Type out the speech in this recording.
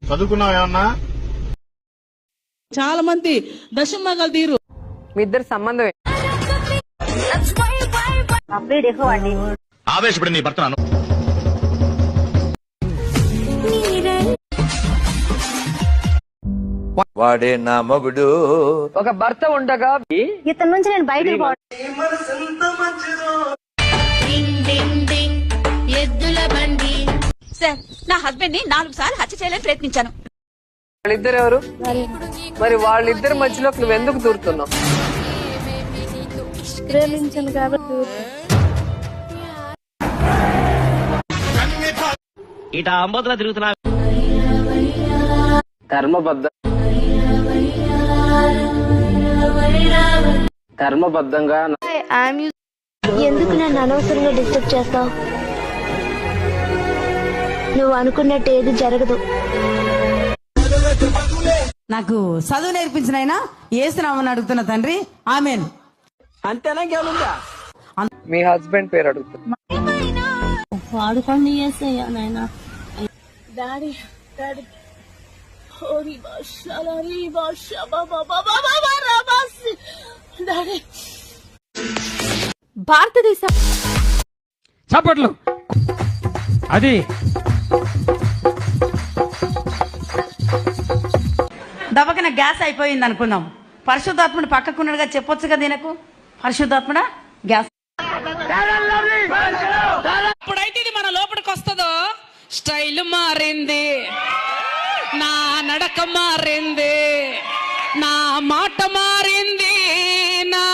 చదువుకున్నావు ఏమన్నా? చాలా మంది దశమగలు తీరు. మీ ఇద్దరు సంబంధం ఆవేశపడి నీ భర్తను వాడే నా మగుడు. ఒక భర్త ఉండగా ఇతని నుంచి నేను బయటకు ఎద్దుల బండి సార్, నా హస్బెండ్ ని 4 సార్లు హత్య చేయాలని ప్రయత్నించాను. వాళ్ళిద్దరు ఎవరు? మరి వాళ్ళిద్దరి మధ్యలోకి నువ్వు ఎందుకు దూరుతున్నావు? ప్రేమించను కాబట్టి ఇట అంబోతులా తిరుగుతున్నా. ధర్మబద్ధంగా ఎందుకు నన్ను అనవసరంగా డిస్టర్బ్ చేస్తావు? నువ్వు అనుకున్నట్టు ఏది జరగదు. నాకు చదువు నేర్పించిన ఆయన ఏసునామని అడుగుతున్న తండ్రి. ఆమెన్. అంతేనా ఇంకేముందా? మీ హస్బెండ్ పేరు అడుగుతున్నా. వాడుకోండి ఏసయ్యా నాయనా. డాడీ డాడీ భారతదేశం చప్పట్లు. అది దబకన గ్యాస్ అయిపోయింది అనుకుందాం. పరిశుద్ధాత్ముడు పక్కకున్నట్టుగా చెప్పొచ్చు కదా దీనకు. పరిశుద్ధాత్ముడా గ్యాస్. ఎప్పుడైతే ఇది మన లోపలికి వస్తుందో స్టైల్ మారింది, నా నడక మారింది, నా మాట మారింది, నా